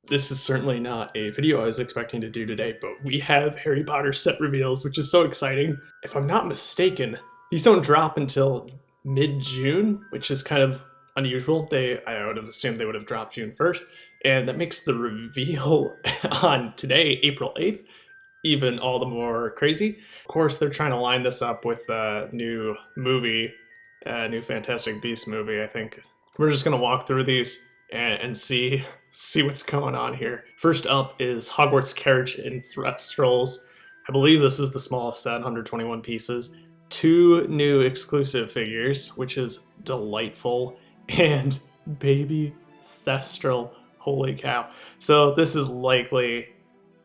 This is certainly not a video I was expecting to do today, but we have Harry Potter set reveals, which is so exciting. If I'm not mistaken, these don't drop until mid-June, which is kind of unusual. I would have assumed they would have dropped June 1st, and that makes the reveal on today, April 8th, even all the more crazy. Of course, they're trying to line this up with the new movie, new Fantastic Beasts movie, I think. We're just going to walk through these and see what's going on here. First up is Hogwarts Carriage in Thestrals. I believe this is the smallest set, 121 pieces. 2 new exclusive figures, which is delightful, and baby Thestral. Holy cow. So this is likely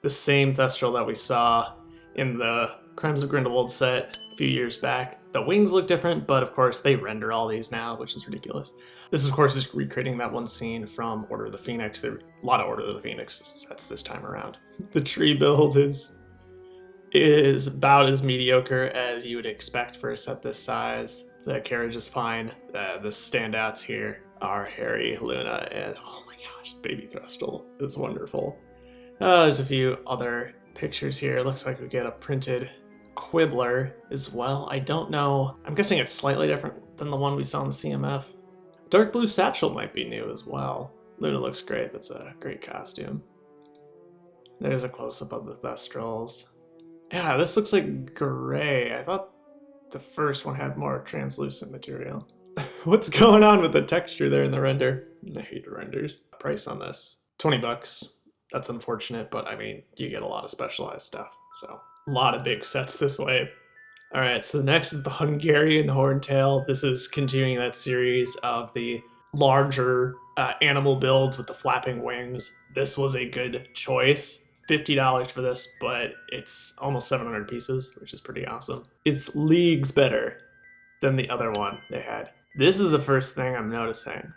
the same Thestral that we saw in the Crimes of Grindelwald set a few years back. The wings look different, but of course they render all these now, which is ridiculous. This, of course, is recreating that one scene from Order of the Phoenix. There are a lot of Order of the Phoenix sets this time around. The tree build is about as mediocre as you would expect for a set this size. The carriage is fine. The standouts here are Harry, Luna, and oh my gosh, baby Thestral is wonderful. There's a few other pictures here. It looks like we get a printed Quibbler as well. I don't know. I'm guessing it's slightly different than the one we saw in the CMF. Dark blue satchel might be new as well. Luna looks great. That's a great costume. There's a close-up of the Thestrals. Yeah, this looks like gray. I thought the first one had more translucent material. What's going on with the texture there in the render? I hate renders. Price on this, 20 bucks. That's unfortunate, but I mean, you get a lot of specialized stuff. So a lot of big sets this way. All right, so next is the Hungarian Horntail. This is continuing that series of the larger animal builds with the flapping wings. This was a good choice. $50 for this, but it's almost 700 pieces, which is pretty awesome. It's leagues better than the other one they had. This is the first thing I'm noticing.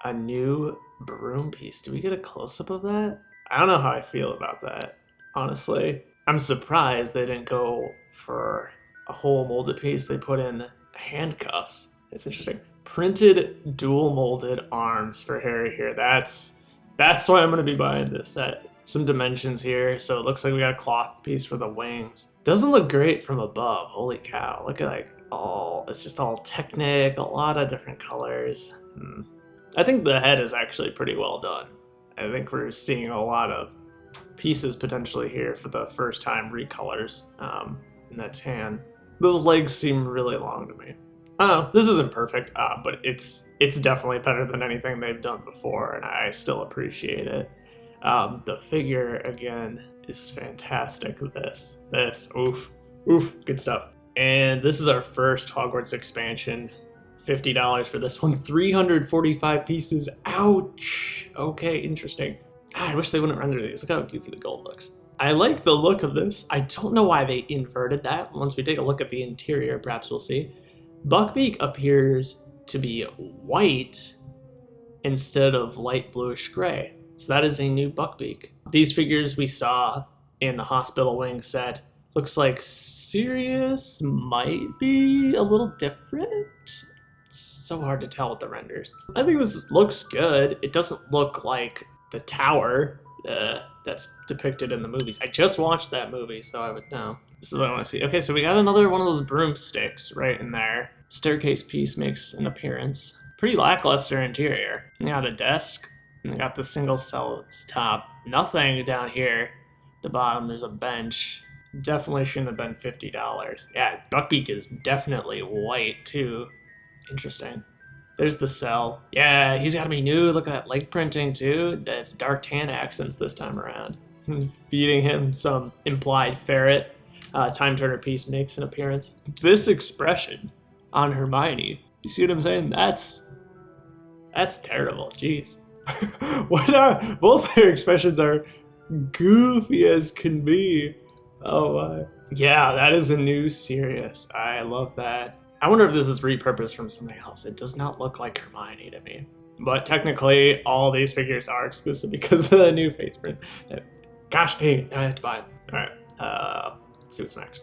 A new broom piece. Do we get a close-up of that? I don't know how I feel about that, honestly. I'm surprised they didn't go for a whole molded piece. They put in handcuffs. It's interesting. Printed dual molded arms for Harry here. That's why I'm going to be buying this set. Some dimensions here. So it looks like we got a cloth piece for the wings. Doesn't look great from above. Holy cow. Look at it's just all Technic, a lot of different colors. I think the head is actually pretty well done. I think we're seeing a lot of pieces potentially here for the first time recolors in that tan. Those legs seem really long to me. I don't know, this isn't perfect, but it's definitely better than anything they've done before, and I still appreciate it. The figure, again, is fantastic. This, oof, good stuff. And this is our first Hogwarts expansion. $50 for this one. 345 pieces. Ouch. Okay, interesting. I wish they wouldn't render these. Look how goofy the gold looks. I like the look of this. I don't know why they inverted that. Once we take a look at the interior, perhaps we'll see. Buckbeak appears to be white instead of light bluish gray. So that is a new Buckbeak. These figures we saw in the Hospital Wing set. Looks like Sirius might be a little different. It's so hard to tell with the renders. I think this looks good. It doesn't look like the tower that's depicted in the movies. I just watched that movie, so I would know. This is what I want to see. Okay, so we got another one of those broomsticks right in there. Staircase piece makes an appearance. Pretty lackluster interior. You got a desk, and they got the single cell top. Nothing down here. At the bottom, there's a bench. Definitely shouldn't have been $50. Yeah, Buckbeak is definitely white, too. Interesting. There's the cell. Yeah, he's got to be new. Look at that leg printing, too. That's dark tan accents this time around. Feeding him some implied ferret. Time Turner piece makes an appearance. This expression on Hermione, you see what I'm saying? That's terrible. Jeez. Both their expressions are goofy as can be. Oh my. Yeah, that is a new Sirius. I love that. I wonder if this is repurposed from something else. It does not look like Hermione to me. But technically, all these figures are exclusive because of the new face print. Gosh dang it, I have to buy it. Alright, let's see what's next.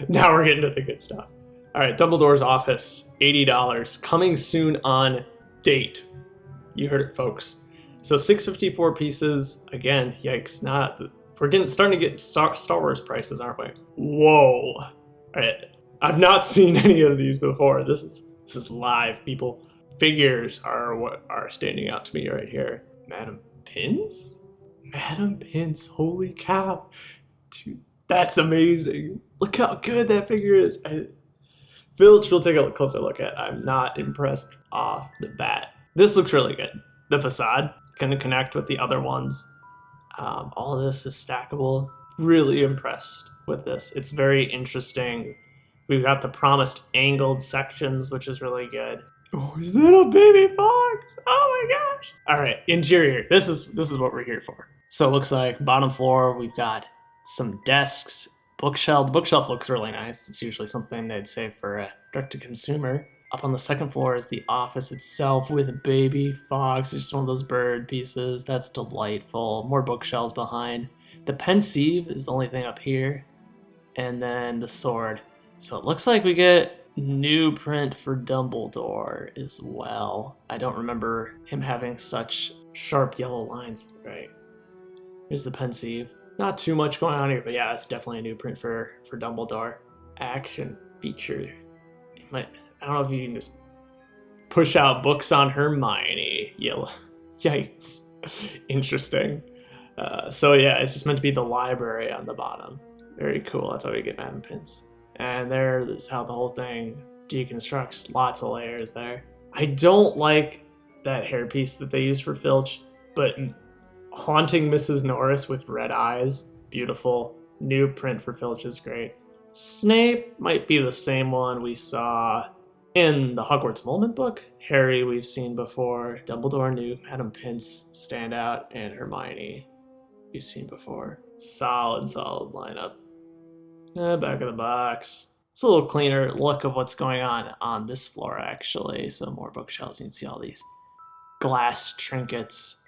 Now we're getting to the good stuff. Alright, Dumbledores Office, $80. Coming soon on date. You heard it, folks. So 654 pieces. Again, yikes, not... We're starting to get Star Wars prices, aren't we? Whoa. All right. I've not seen any of these before. This is live, people. Figures are what are standing out to me right here. Madam Pince? Madam Pince, holy cow. Dude, that's amazing. Look how good that figure is. Filch we'll take a closer look at. I'm not impressed off the bat. This looks really good. The facade can connect with the other ones. All of this is stackable. Really impressed with this. It's very interesting. We've got the promised angled sections, which is really good. Oh, is that a baby fox? Oh my gosh. All right, interior. This is what we're here for. So it looks like bottom floor, we've got some desks, bookshelf. The bookshelf looks really nice. It's usually something they'd save for a direct-to-consumer. Up on the second floor is the office itself with a baby fox. Just one of those bird pieces. That's delightful. More bookshelves behind. The pensieve is the only thing up here. And then the sword. So it looks like we get new print for Dumbledore as well. I don't remember him having such sharp yellow lines. Right. Here's the pensieve. Not too much going on here, but yeah, it's definitely a new print for Dumbledore. Action feature. I don't know if you can just push out books on Hermione. Yikes. Interesting. So yeah, it's just meant to be the library on the bottom. Very cool. That's how we get Madam Pince. And there is how the whole thing deconstructs. Lots of layers there. I don't like that hairpiece that they use for Filch, but haunting Mrs. Norris with red eyes, beautiful. New print for Filch is great. Snape might be the same one we saw in the Hogwarts Moment book. Harry we've seen before. Dumbledore new. Madam Pince stand out, and Hermione we've seen before. Solid lineup. Back of the box. It's a little cleaner look of what's going on this floor, actually. So more bookshelves. You can see all these glass trinkets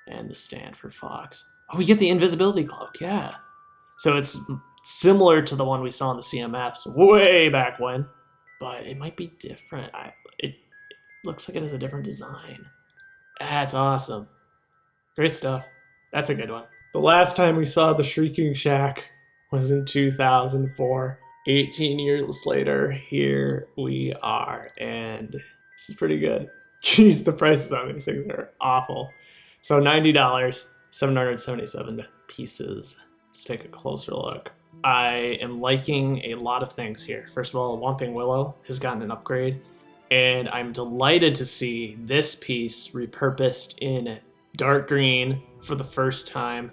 and the stand for Fox. Oh, we get the invisibility cloak, yeah. So it's similar to the one we saw in the CMFs way back when, but it might be different. It looks like it has a different design. That's awesome. Great stuff. That's a good one. The last time we saw the Shrieking Shack was in 2004. 18 years later, here we are, and this is pretty good. Jeez, the prices on these things are awful. So $90, 777 pieces. Let's take a closer look. I am liking a lot of things here. First of all, Whomping Willow has gotten an upgrade, and I'm delighted to see this piece repurposed in dark green for the first time.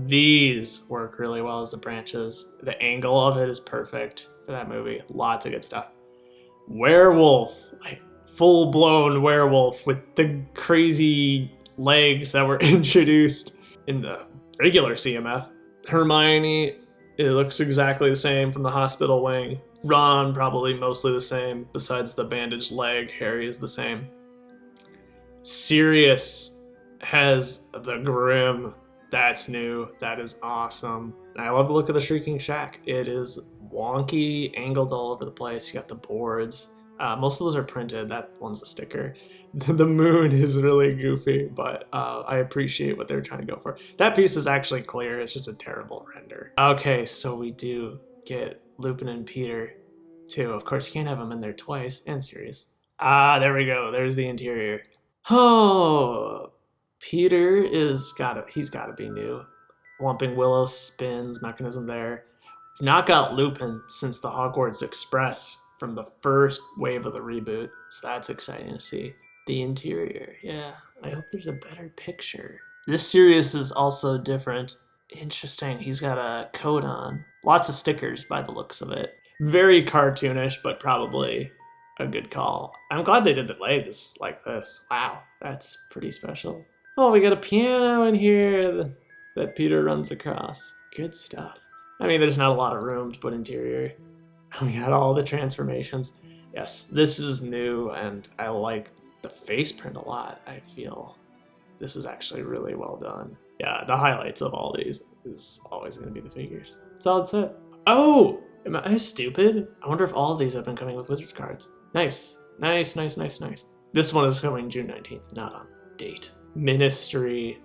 These work really well as the branches. The angle of it is perfect for that movie. Lots of good stuff. Werewolf, like full-blown werewolf with the crazy legs that were introduced in the regular CMF. Hermione, it looks exactly the same from the hospital wing. Ron, probably mostly the same, besides the bandaged leg. Harry is the same. Sirius has the Grim. That's new. That is awesome. I love the look of the Shrieking Shack. It is wonky, angled all over the place. You got the boards. Most of those are printed. That one's a sticker. The moon is really goofy, but I appreciate what they're trying to go for. That piece is actually clear. It's just a terrible render. Okay, so we do get Lupin and Peter, too. Of course, you can't have them in there twice. And Sirius. There we go. There's the interior. Oh, Peter he's gotta be new. Whomping Willow spins mechanism there. We've not got Lupin since the Hogwarts Express from the first wave of the reboot, so that's exciting to see. The interior, yeah. I hope there's a better picture. This series is also different. Interesting, he's got a coat on. Lots of stickers by the looks of it. Very cartoonish, but probably a good call. I'm glad they did the legs like this. Wow, that's pretty special. Oh, we got a piano in here that Peter runs across. Good stuff. I mean, there's not a lot of room to put interior. We got all the transformations. Yes, this is new, and I like the face print a lot. I feel this is actually really well done. Yeah, the highlights of all these is always going to be the figures. Solid set. Oh, am I stupid? I wonder if all of these have been coming with Wizards cards. Nice. Nice. This one is coming June 19th, not on date. Ministry.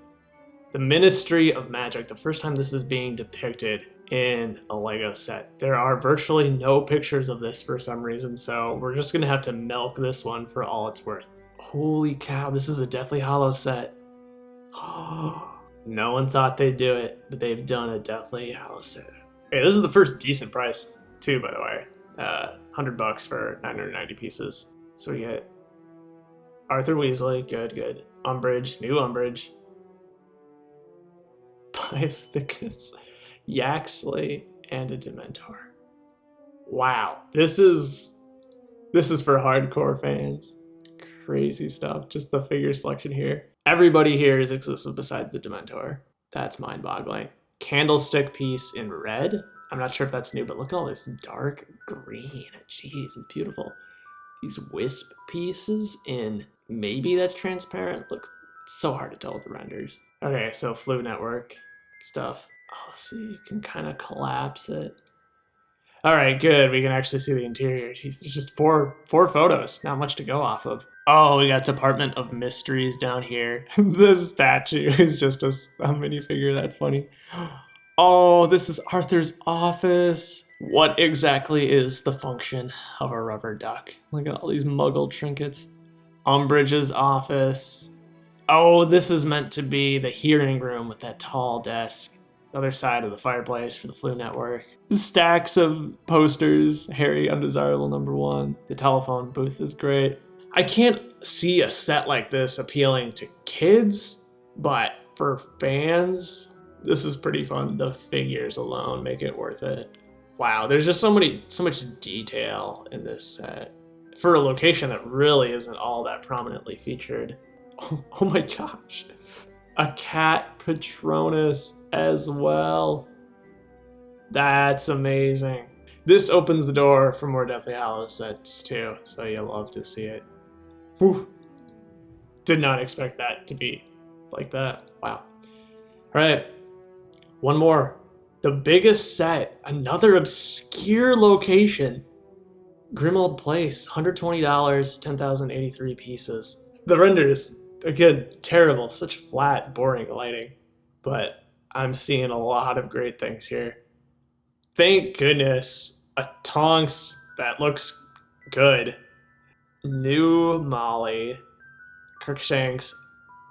The Ministry of Magic. The first time this is being depicted in a Lego set. There are virtually no pictures of this for some reason, so we're just gonna have to milk this one for all it's worth. Holy cow, this is a Deathly Hallows set. No one thought they'd do it, but they've done a Deathly Hallows set. Hey, this is the first decent price, too, by the way. $100 for 990 pieces. So we get Arthur Weasley, good. Umbridge, new Umbridge. Bias Thickness, Yaxley, and a Dementor. Wow, this is for hardcore fans. Crazy stuff. Just the figure selection here. Everybody here is exclusive besides the Dementor. That's mind-boggling. Candlestick piece in red. I'm not sure if that's new, but look at all this dark green. Jeez, it's beautiful. These wisp pieces in maybe that's transparent. Look, it's so hard to tell with the renders. Okay, so Flu Network stuff. Oh, see, you can kind of collapse it. All right, good. We can actually see the interior. Jeez, there's just four photos. Not much to go off of. Oh, we got Department of Mysteries down here. This statue is just a minifigure. That's funny. Oh, this is Arthur's office. What exactly is the function of a rubber duck? Look at all these muggle trinkets. Umbridge's office. Oh, this is meant to be the hearing room with that tall desk. The other side of the fireplace for the Flu Network. Stacks of posters. Harry Undesirable #1. The telephone booth is great. I can't see a set like this appealing to kids, but for fans, this is pretty fun. The figures alone make it worth it. Wow, there's just so much detail in this set for a location that really isn't all that prominently featured. Oh my gosh. A cat Patronus as well. That's amazing. This opens the door for more Deathly Hallows sets too, so you'll love to see it. Whew. Did not expect that to be like that. Wow. All right, one more. The biggest set, another obscure location. Grimmauld Place, $120, 10,083 pieces. The renders, again, terrible. Such flat, boring lighting. But I'm seeing a lot of great things here. Thank goodness. A Tonks that looks good. New Molly. Crookshanks.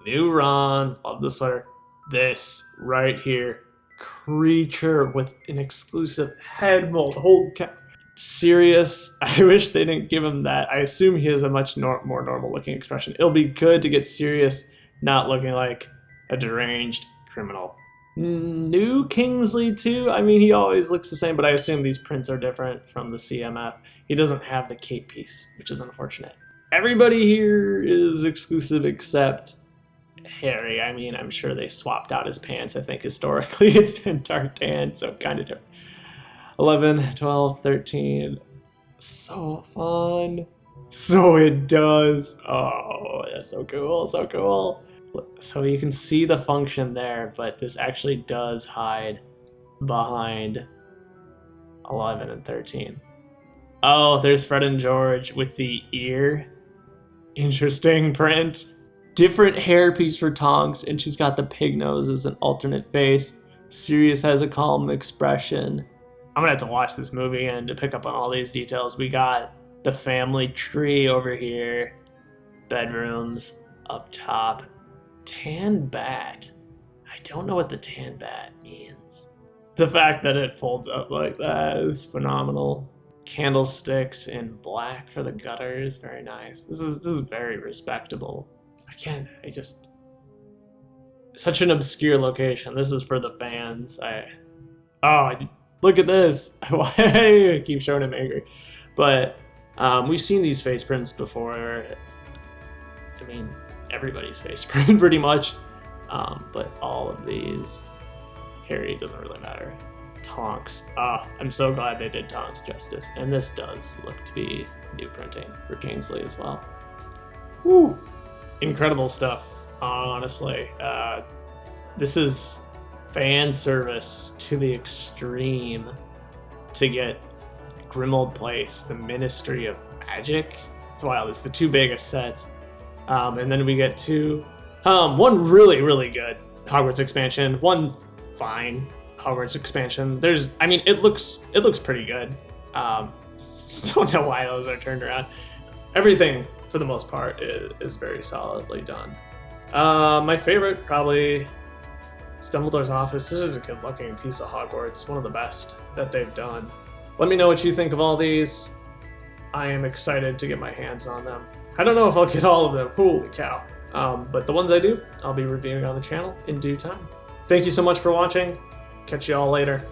New Ron. Love the sweater. This right here. Creature with an exclusive head mold. Holy cow. Sirius. I wish they didn't give him that. I assume he has a much more normal looking expression. It'll be good to get Sirius not looking like a deranged criminal. New Kingsley too. I mean, he always looks the same, but I assume these prints are different from the CMF. He doesn't have the cape piece, which is unfortunate. Everybody here is exclusive except Harry. I mean, I'm sure they swapped out his pants. I think historically it's been dark tan, so kind of different. 11, 12, 13. So fun. So it does. Oh, that's so cool, so cool. So you can see the function there, but this actually does hide behind 11 and 13. Oh, there's Fred and George with the ear. Interesting print. Different hairpiece for Tonks, and she's got the pig nose as an alternate face. Sirius has a calm expression. I'm gonna have to watch this movie again to pick up on all these details. We got the family tree over here. Bedrooms up top. Tan bat. I don't know what the tan bat means. The fact that it folds up like that is phenomenal. Candlesticks in black for the gutters. Very nice. This is very respectable. Again, such an obscure location. This is for the fans. Look at this. I keep showing him angry. But we've seen these face prints before. I mean, everybody's face print pretty much. But all of these, Harry doesn't really matter. Tonks. I'm so glad they did Tonks justice. And this does look to be new printing for Kingsley as well. Woo! Incredible stuff, honestly. This is fan service to the extreme to get Grimmauld Place, the Ministry of Magic. It's wild. It's the two biggest sets. And then we get two One really, really good Hogwarts expansion. One fine Hogwarts expansion. I mean, it looks pretty good. Don't know why those are turned around. Everything, for the most part, is very solidly done. My favorite, probably, is Dumbledores Office. This is a good-looking piece of Hogwarts. One of the best that they've done. Let me know what you think of all these. I am excited to get my hands on them. I don't know if I'll get all of them. Holy cow. But the ones I do, I'll be reviewing on the channel in due time. Thank you so much for watching. Catch you all later.